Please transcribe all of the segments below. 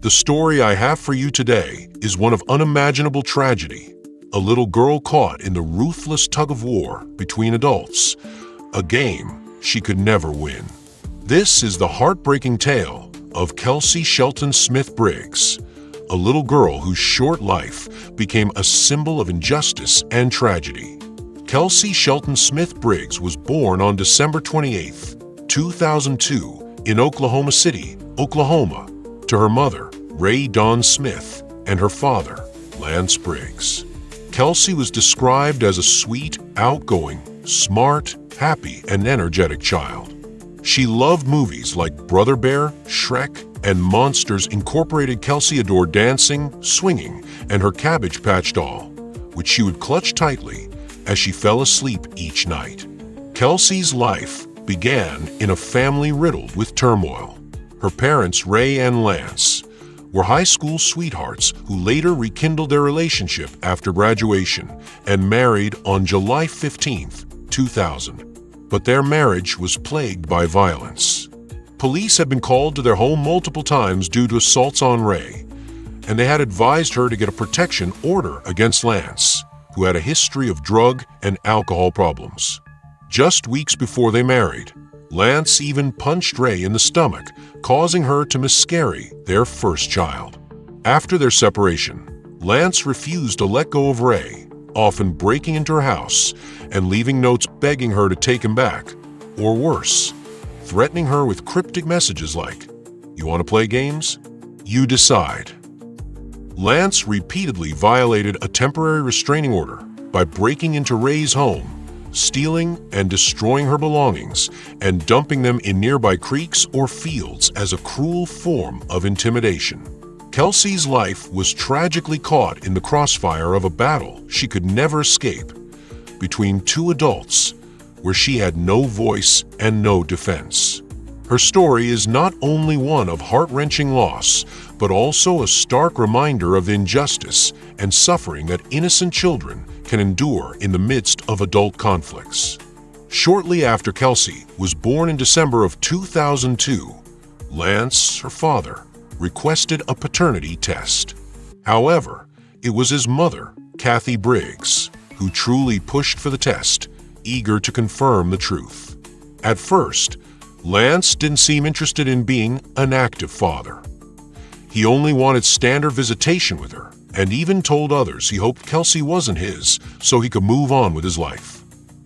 The story I have for you today is one of unimaginable tragedy. A little girl caught in the ruthless tug-of-war between adults, a game she could never win. This is the heartbreaking tale of Kelsey Shelton Smith Briggs, a little girl whose short life became a symbol of injustice and tragedy. Kelsey Shelton Smith Briggs was born on December 28, 2002, in Oklahoma City, Oklahoma, to her mother, Raye Dawn Smith, and her father, Lance Briggs. Kelsey was described as a sweet, outgoing, smart, happy, and energetic child. She loved movies like Brother Bear, Shrek, and Monsters Incorporated. Kelsey adored dancing, swinging, and her Cabbage Patch doll, which she would clutch tightly as she fell asleep each night. Kelsey's life began in a family riddled with turmoil. Her parents, Raye and Lance, were high school sweethearts who later rekindled their relationship after graduation and married on July 15, 2000. But their marriage was plagued by violence. Police had been called to their home multiple times due to assaults on Raye, and they had advised her to get a protection order against Lance, who had a history of drug and alcohol problems. Just weeks before they married, Lance even punched Raye in the stomach, causing her to miscarry their first child. After their separation, Lance refused to let go of Raye, often breaking into her house and leaving notes begging her to take him back, or worse, threatening her with cryptic messages like, "You want to play games? You decide." Lance repeatedly violated a temporary restraining order by breaking into Raye's home, stealing and destroying her belongings, and dumping them in nearby creeks or fields as a cruel form of intimidation. Kelsey's life was tragically caught in the crossfire of a battle she could never escape between two adults where she had no voice and no defense. Her story is not only one of heart-wrenching loss, but also a stark reminder of the injustice and suffering that innocent children can endure in the midst of adult conflicts. Shortly after Kelsey was born in December of 2002, Lance, her father, requested a paternity test. However, it was his mother, Kathie Briggs, who truly pushed for the test, eager to confirm the truth. At first, Lance didn't seem interested in being an active father. He only wanted standard visitation with her, and even told others he hoped Kelsey wasn't his so he could move on with his life.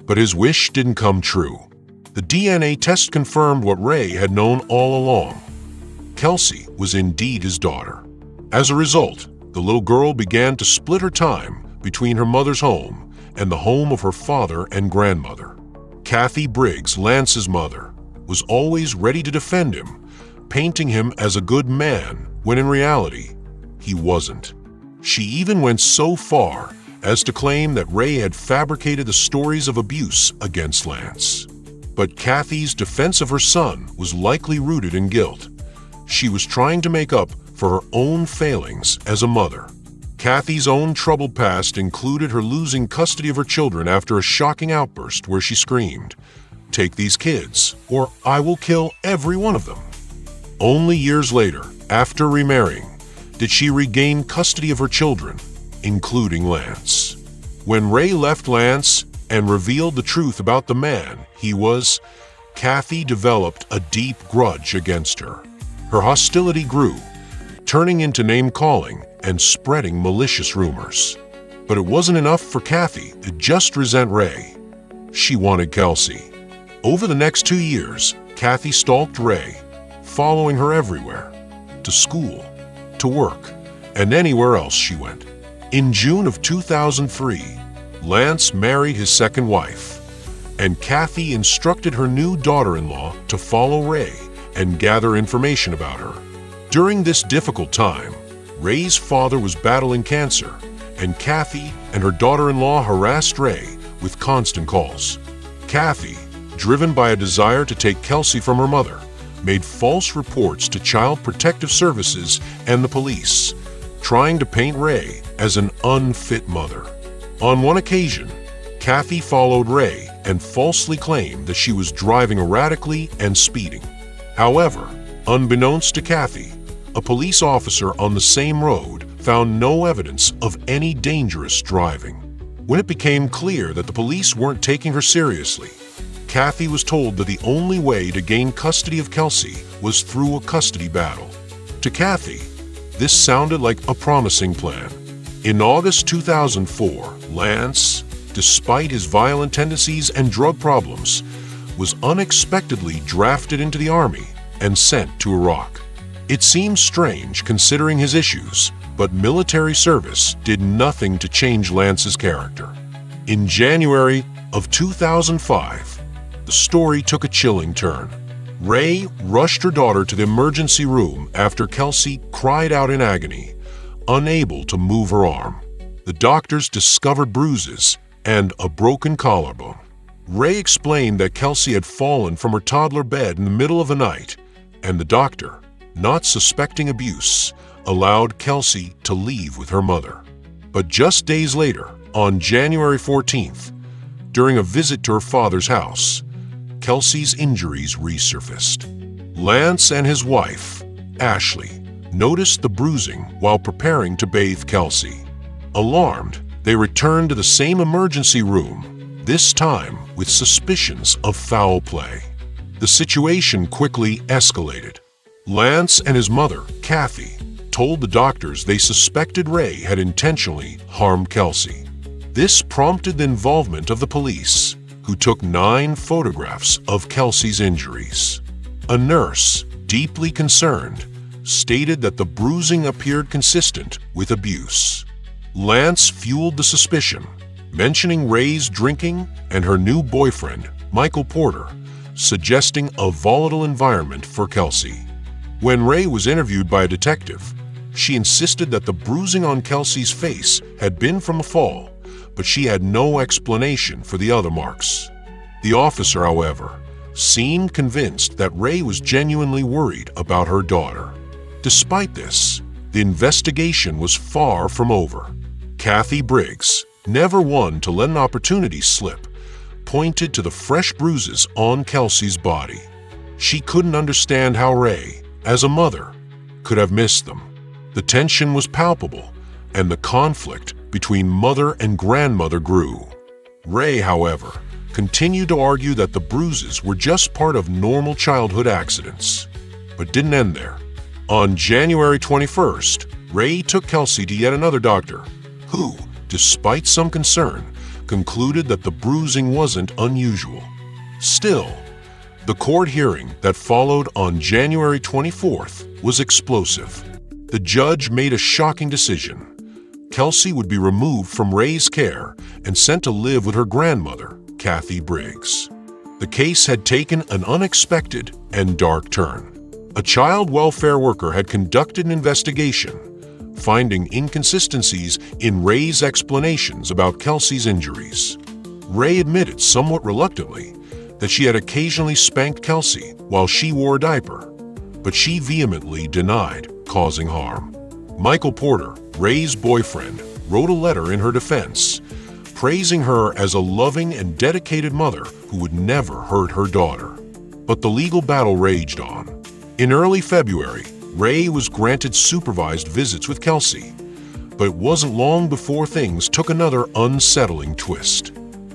But his wish didn't come true. The DNA test confirmed what Raye had known all along. Kelsey was indeed his daughter. As a result, the little girl began to split her time between her mother's home and the home of her father and grandmother. Kathie Briggs, Lance's mother, was always ready to defend him, painting him as a good man when in reality, he wasn't. She even went so far as to claim that Raye had fabricated the stories of abuse against Lance. But Kathie's defense of her son was likely rooted in guilt. She was trying to make up for her own failings as a mother. Kathie's own troubled past included her losing custody of her children after a shocking outburst where she screamed, "Take these kids, or I will kill every one of them." Only years later, after remarrying, did she regain custody of her children, including Lance. When Raye left Lance and revealed the truth about the man he was, Kathie developed a deep grudge against her. Her hostility grew, turning into name-calling and spreading malicious rumors. But it wasn't enough for Kathie to just resent Raye. She wanted Kelsey. Over the next 2 years, Kathie stalked Raye, following her everywhere, to school, to work, and anywhere else she went. In June of 2003, Lance married his second wife, and Kathie instructed her new daughter-in-law to follow Raye and gather information about her. During this difficult time, Raye's father was battling cancer, and Kathie and her daughter-in-law harassed Raye with constant calls. Kathie, driven by a desire to take Kelsey from her mother, made false reports to Child Protective Services and the police, trying to paint Raye as an unfit mother. On one occasion, Kathie followed Raye and falsely claimed that she was driving erratically and speeding. However, unbeknownst to Kathie, a police officer on the same road found no evidence of any dangerous driving. When it became clear that the police weren't taking her seriously, Kathie was told that the only way to gain custody of Kelsey was through a custody battle. To Kathie, this sounded like a promising plan. In August 2004, Lance, despite his violent tendencies and drug problems, was unexpectedly drafted into the Army and sent to Iraq. It seems strange considering his issues, but military service did nothing to change Lance's character. In January of 2005, the story took a chilling turn. Raye rushed her daughter to the emergency room after Kelsey cried out in agony, unable to move her arm. The doctors discovered bruises and a broken collarbone. Raye explained that Kelsey had fallen from her toddler bed in the middle of the night, and the doctor, not suspecting abuse, allowed Kelsey to leave with her mother. But just days later, on January 14th, during a visit to her father's house, Kelsey's injuries resurfaced. Lance and his wife, Ashley, noticed the bruising while preparing to bathe Kelsey. Alarmed, they returned to the same emergency room, this time with suspicions of foul play. The situation quickly escalated. Lance and his mother, Kathie, told the doctors they suspected Raye had intentionally harmed Kelsey. This prompted the involvement of the police, who took 9 photographs of Kelsey's injuries. A nurse, deeply concerned, stated that the bruising appeared consistent with abuse. Lance fueled the suspicion, mentioning Raye's drinking and her new boyfriend, Michael Porter, suggesting a volatile environment for Kelsey. When Raye was interviewed by a detective, she insisted that the bruising on Kelsey's face had been from a fall, but she had no explanation for the other marks. The officer, however, seemed convinced that Raye was genuinely worried about her daughter. Despite this, the investigation was far from over. Kathie Briggs, never one to let an opportunity slip, pointed to the fresh bruises on Kelsey's body. She couldn't understand how Raye, as a mother, could have missed them. The tension was palpable, and the conflict between mother and grandmother grew. Raye, however, continued to argue that the bruises were just part of normal childhood accidents, but didn't end there. On January 21st, Raye took Kelsey to yet another doctor, who, despite some concern, concluded that the bruising wasn't unusual. Still, the court hearing that followed on January 24th was explosive. The judge made a shocking decision. Kelsey would be removed from Raye's care and sent to live with her grandmother, Kathie Briggs. The case had taken an unexpected and dark turn. A child welfare worker had conducted an investigation, finding inconsistencies in Raye's explanations about Kelsey's injuries. Raye admitted somewhat reluctantly that she had occasionally spanked Kelsey while she wore a diaper, but she vehemently denied causing harm. Michael Porter, Raye's boyfriend, wrote a letter in her defense, praising her as a loving and dedicated mother who would never hurt her daughter. But the legal battle raged on. In early February, Raye was granted supervised visits with Kelsey, but it wasn't long before things took another unsettling twist.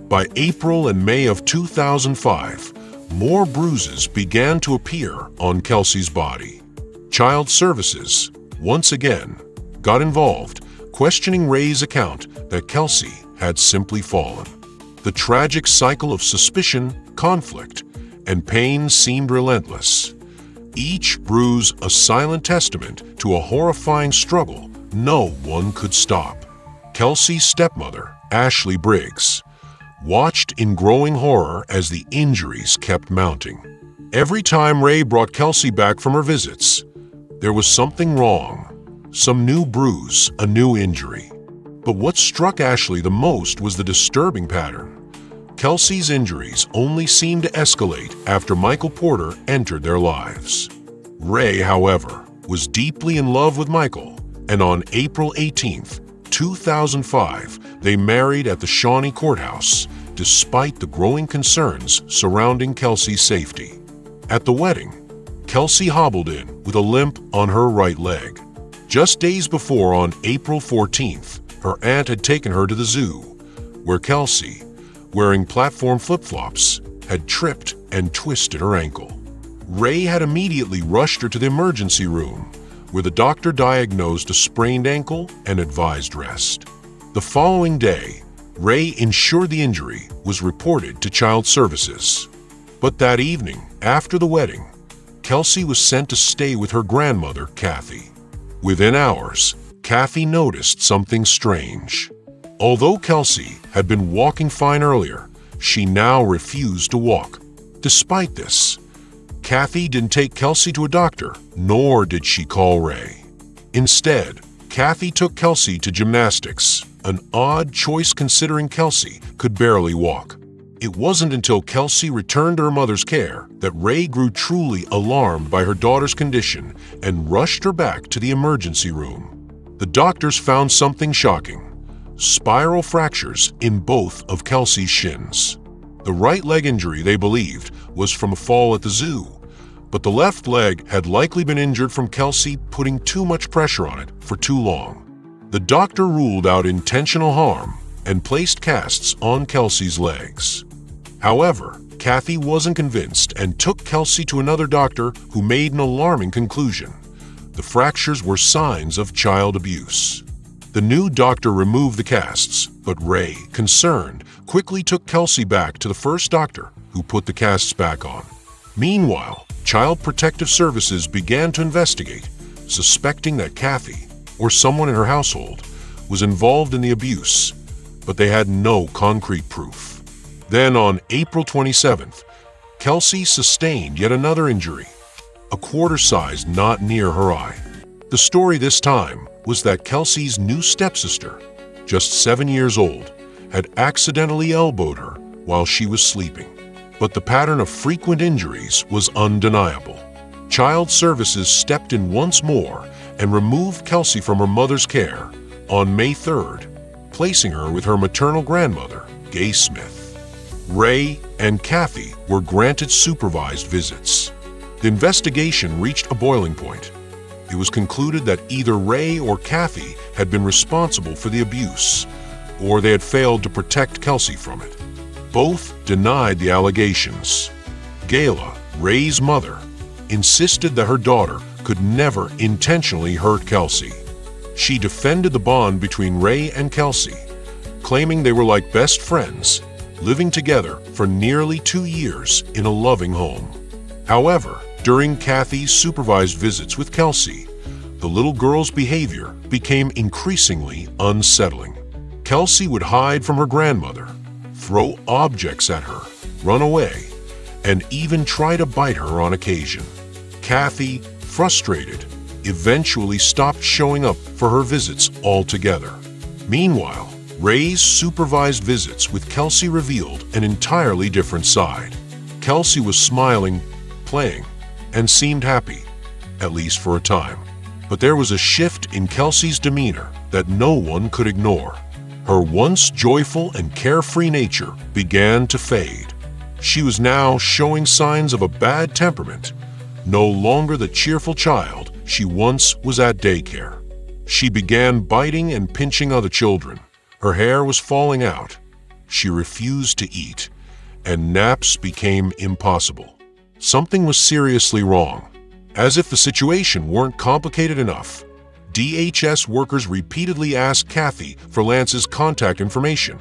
By April and May of 2005, more bruises began to appear on Kelsey's body. Child Services, once again, got involved, questioning Raye's account that Kelsey had simply fallen. The tragic cycle of suspicion, conflict, and pain seemed relentless. Each bruise a silent testament to a horrifying struggle no one could stop. Kelsey's stepmother, Ashley Briggs, watched in growing horror as the injuries kept mounting. Every time Raye brought Kelsey back from her visits, there was something wrong, some new bruise, a new injury. But what struck Ashley the most was the disturbing pattern. Kelsey's injuries only seemed to escalate after Michael Porter entered their lives. Raye, however, was deeply in love with Michael, and on April 18, 2005, they married at the Shawnee Courthouse, despite the growing concerns surrounding Kelsey's safety. At the wedding, Kelsey hobbled in with a limp on her right leg. Just days before, on April 14th, her aunt had taken her to the zoo, where Kelsey, wearing platform flip-flops, had tripped and twisted her ankle. Raye had immediately rushed her to the emergency room, where the doctor diagnosed a sprained ankle and advised rest. The following day, Raye ensured the injury was reported to Child Services. But that evening, after the wedding, Kelsey was sent to stay with her grandmother, Kathie. Within hours, Kathie noticed something strange. Although Kelsey had been walking fine earlier, she now refused to walk. Despite this, Kathie didn't take Kelsey to a doctor, nor did she call Raye. Instead, Kathie took Kelsey to gymnastics, an odd choice considering Kelsey could barely walk. It wasn't until Kelsey returned to her mother's care that Raye grew truly alarmed by her daughter's condition and rushed her back to the emergency room. The doctors found something shocking: spiral fractures in both of Kelsey's shins. The right leg injury, they believed, was from a fall at the zoo, but the left leg had likely been injured from Kelsey putting too much pressure on it for too long. The doctor ruled out intentional harm and placed casts on Kelsey's legs. However, Kathie wasn't convinced and took Kelsey to another doctor who made an alarming conclusion: the fractures were signs of child abuse. The new doctor removed the casts, but Raye, concerned, quickly took Kelsey back to the first doctor, who put the casts back on. Meanwhile, Child Protective Services began to investigate, suspecting that Kathie, or someone in her household, was involved in the abuse, but they had no concrete proof. Then on April 27th, Kelsey sustained yet another injury, a quarter-sized knot near her eye. The story this time was that Kelsey's new stepsister, just 7 years old, had accidentally elbowed her while she was sleeping. But the pattern of frequent injuries was undeniable. Child Services stepped in once more and removed Kelsey from her mother's care on May 3rd, placing her with her maternal grandmother, Raye Smith. Raye and Kathie were granted supervised visits. The investigation reached a boiling point. It was concluded that either Raye or Kathie had been responsible for the abuse, or they had failed to protect Kelsey from it. Both denied the allegations. Gayla, Raye's mother, insisted that her daughter could never intentionally hurt Kelsey. She defended the bond between Raye and Kelsey, claiming they were like best friends, living together for nearly 2 years in a loving home. However, during Kathie's supervised visits with Kelsey, the little girl's behavior became increasingly unsettling. Kelsey would hide from her grandmother, throw objects at her, run away, and even try to bite her on occasion. Kathie, frustrated, eventually stopped showing up for her visits altogether. Meanwhile, Raye's supervised visits with Kelsey revealed an entirely different side. Kelsey was smiling, playing, and seemed happy, at least for a time. But there was a shift in Kelsey's demeanor that no one could ignore. Her once joyful and carefree nature began to fade. She was now showing signs of a bad temperament, no longer the cheerful child she once was at daycare. She began biting and pinching other children. Her hair was falling out. She refused to eat, and naps became impossible. Something was seriously wrong. As if the situation weren't complicated enough, DHS workers repeatedly asked Kathie for Lance's contact information,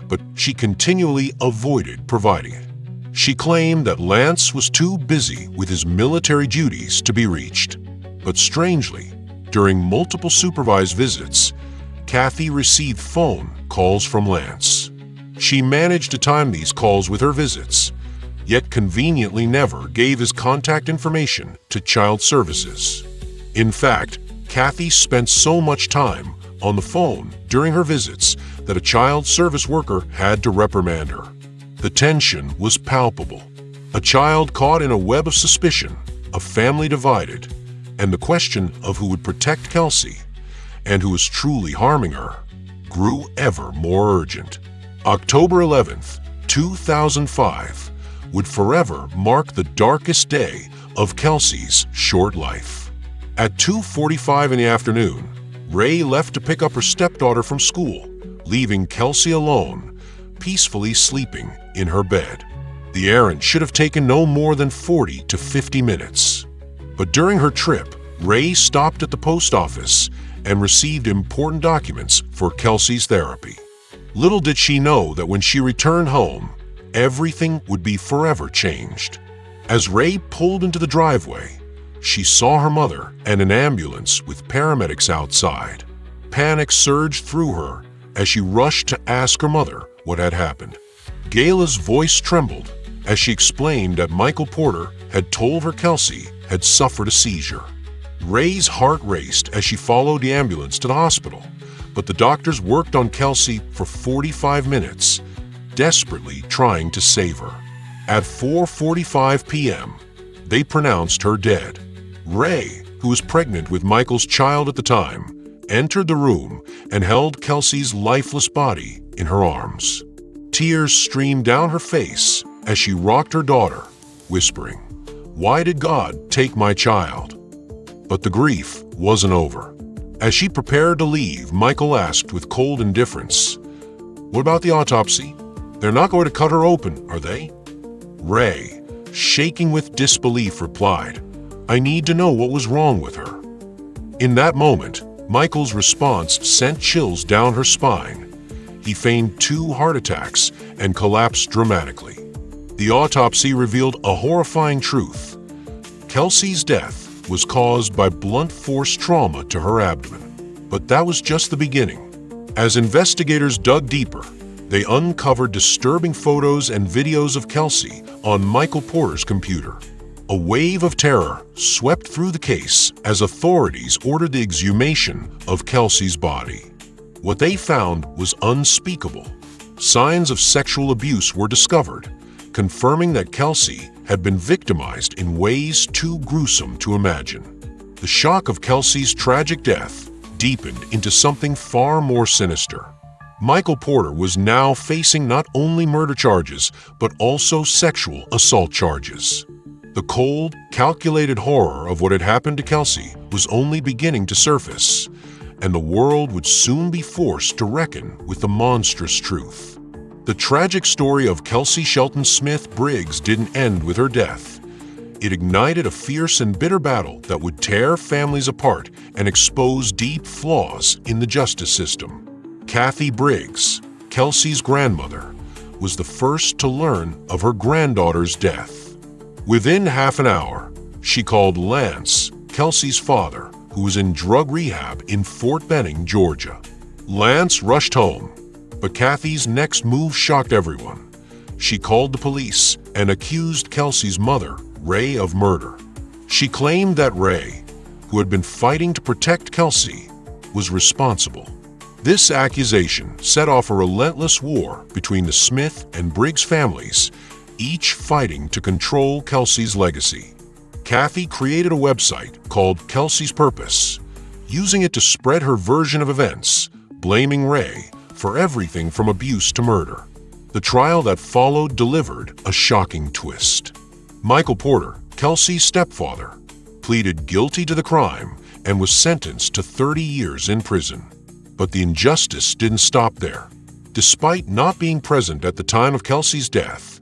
but she continually avoided providing it. She claimed that Lance was too busy with his military duties to be reached. But strangely, during multiple supervised visits, Kathie received phone calls from Lance. She managed to time these calls with her visits, yet conveniently never gave his contact information to Child Services. In fact, Kathie spent so much time on the phone during her visits that a child service worker had to reprimand her. The tension was palpable. A child caught in a web of suspicion, a family divided, and the question of who would protect Kelsey and who was truly harming her grew ever more urgent. October 11th, 2005 would forever mark the darkest day of Kelsey's short life. At 2:45 in the afternoon, Raye left to pick up her stepdaughter from school, leaving Kelsey alone, peacefully sleeping in her bed. The errand should have taken no more than 40 to 50 minutes. But during her trip, Raye stopped at the post office and received important documents for Kelsey's therapy. Little did she know that when she returned home, everything would be forever changed. As Raye pulled into the driveway, she saw her mother and an ambulance with paramedics outside. Panic surged through her as she rushed to ask her mother what had happened. Gayla's voice trembled as she explained that Michael Porter had told her Kelsey had suffered a seizure. Raye's heart raced as she followed the ambulance to the hospital, but the doctors worked on Kelsey for 45 minutes, desperately trying to save her. At 4:45 p.m., they pronounced her dead. Raye, who was pregnant with Michael's child at the time, entered the room and held Kelsey's lifeless body in her arms. Tears streamed down her face as she rocked her daughter, whispering, "Why did God take my child?" But the grief wasn't over. As she prepared to leave, Michael asked with cold indifference, "What about the autopsy? They're not going to cut her open, are they?" Raye, shaking with disbelief, replied, "I need to know what was wrong with her." In that moment, Michael's response sent chills down her spine. He feigned 2 heart attacks and collapsed dramatically. The autopsy revealed a horrifying truth. Kelsey's death was caused by blunt force trauma to her abdomen. But that was just the beginning. As investigators dug deeper, they uncovered disturbing photos and videos of Kelsey on Michael Porter's computer. A wave of terror swept through the case as authorities ordered the exhumation of Kelsey's body. What they found was unspeakable. Signs of sexual abuse were discovered, confirming that Kelsey had been victimized in ways too gruesome to imagine. The shock of Kelsey's tragic death deepened into something far more sinister. Michael Porter was now facing not only murder charges, but also sexual assault charges. The cold, calculated horror of what had happened to Kelsey was only beginning to surface, and the world would soon be forced to reckon with the monstrous truth. The tragic story of Kelsey Shelton Smith Briggs didn't end with her death. It ignited a fierce and bitter battle that would tear families apart and expose deep flaws in the justice system. Kathie Briggs, Kelsey's grandmother, was the first to learn of her granddaughter's death. Within half an hour, she called Lance, Kelsey's father, who was in drug rehab in Fort Benning, Georgia. Lance rushed home, but Kathie's next move shocked everyone. She called the police and accused Kelsey's mother, Raye, of murder. She claimed that Raye, who had been fighting to protect Kelsey, was responsible. This accusation set off a relentless war between the Smith and Briggs families, each fighting to control Kelsey's legacy. Kathie created a website called Kelsey's Purpose, using it to spread her version of events, blaming Raye for everything from abuse to murder. The trial that followed delivered a shocking twist. Michael Porter, Kelsey's stepfather, pleaded guilty to the crime and was sentenced to 30 years in prison. But the injustice didn't stop there. Despite not being present at the time of Kelsey's death,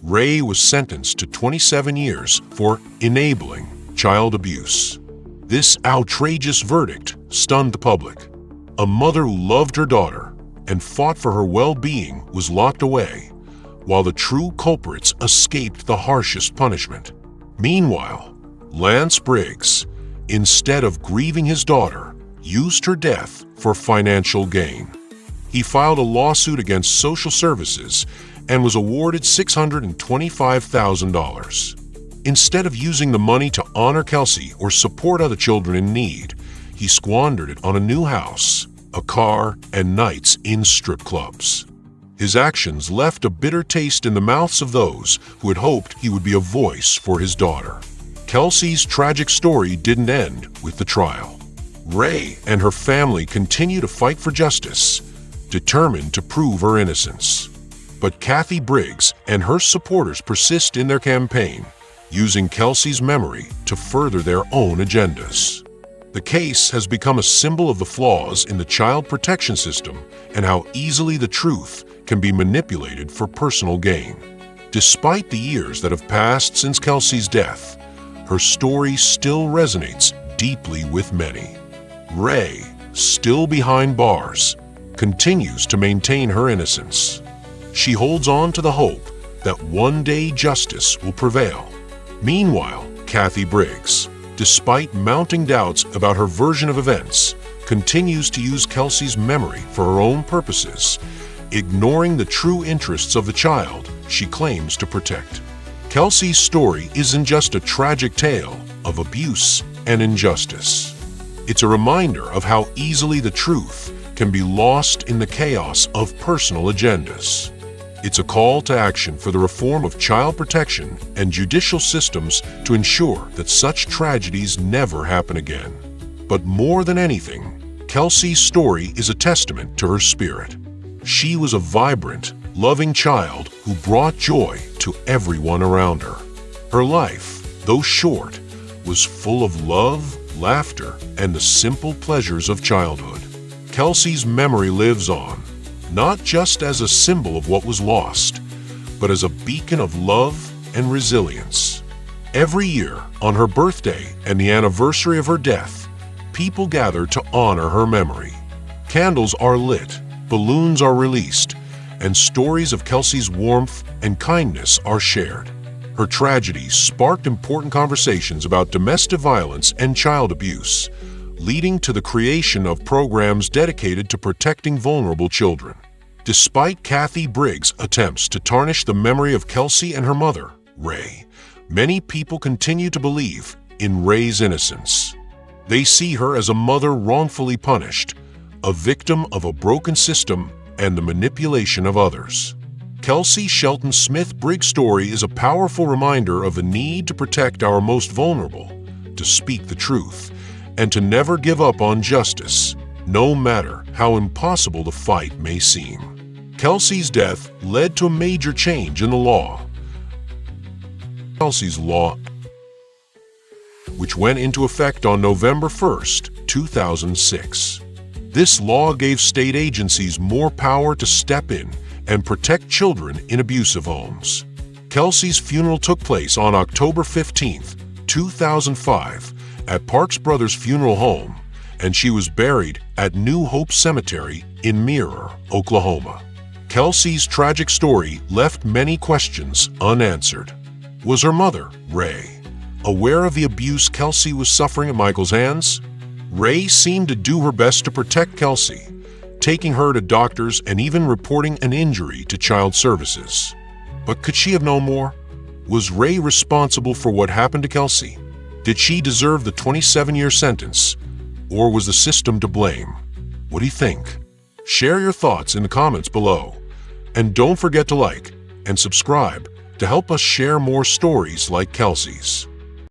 Raye was sentenced to 27 years for enabling child abuse. This outrageous verdict stunned the public. A mother who loved her daughter and fought for her well-being was locked away, while the true culprits escaped the harshest punishment. Meanwhile, Lance Briggs, instead of grieving his daughter, used her death for financial gain. He filed a lawsuit against social services and was awarded $625,000. Instead of using the money to honor Kelsey or support other children in need, he squandered it on a new house, a car, and nights in strip clubs. His actions left a bitter taste in the mouths of those who had hoped he would be a voice for his daughter. Kelsey's tragic story didn't end with the trial. Raye and her family continue to fight for justice, determined to prove her innocence. But Kathie Briggs and her supporters persist in their campaign, using Kelsey's memory to further their own agendas. The case has become a symbol of the flaws in the child protection system and how easily the truth can be manipulated for personal gain. Despite the years that have passed since Kelsey's death, her story still resonates deeply with many. Raye, still behind bars, continues to maintain her innocence. She holds on to the hope that one day justice will prevail. Meanwhile, Kathie Briggs, despite mounting doubts about her version of events, continues to use Kelsey's memory for her own purposes, ignoring the true interests of the child she claims to protect. Kelsey's story isn't just a tragic tale of abuse and injustice. It's a reminder of how easily the truth can be lost in the chaos of personal agendas. It's a call to action for the reform of child protection and judicial systems to ensure that such tragedies never happen again. But more than anything, Kelsey's story is a testament to her spirit. She was a vibrant, loving child who brought joy to everyone around her. Her life, though short, was full of love, laughter, and the simple pleasures of childhood. Kelsey's memory lives on, not just as a symbol of what was lost, but as a beacon of love and resilience. Every year, on her birthday and the anniversary of her death, people gather to honor her memory. Candles are lit, balloons are released, and stories of Kelsey's warmth and kindness are shared. Her tragedies sparked important conversations about domestic violence and child abuse, leading to the creation of programs dedicated to protecting vulnerable children. Despite Kathie Briggs' attempts to tarnish the memory of Kelsey and her mother, Raye, many people continue to believe in Raye's innocence. They see her as a mother wrongfully punished, a victim of a broken system and the manipulation of others. Kelsey Shelton Smith Briggs' story is a powerful reminder of the need to protect our most vulnerable, to speak the truth, and to never give up on justice, no matter how impossible the fight may seem. Kelsey's death led to a major change in the law. Kelsey's Law, which went into effect on November 1st, 2006. This law gave state agencies more power to step in and protect children in abusive homes. Kelsey's funeral took place on October 15, 2005, at Parks Brothers Funeral Home, and she was buried at New Hope Cemetery in Mirror, Oklahoma. Kelsey's tragic story left many questions unanswered. Was her mother, Raye, aware of the abuse Kelsey was suffering at Michael's hands? Raye seemed to do her best to protect Kelsey, taking her to doctors and even reporting an injury to child services. But could she have known more? Was Raye responsible for what happened to Kelsey? Did she deserve the 27-year sentence, or was the system to blame? What do you think? Share your thoughts in the comments below. And don't forget to like and subscribe to help us share more stories like Kelsey's.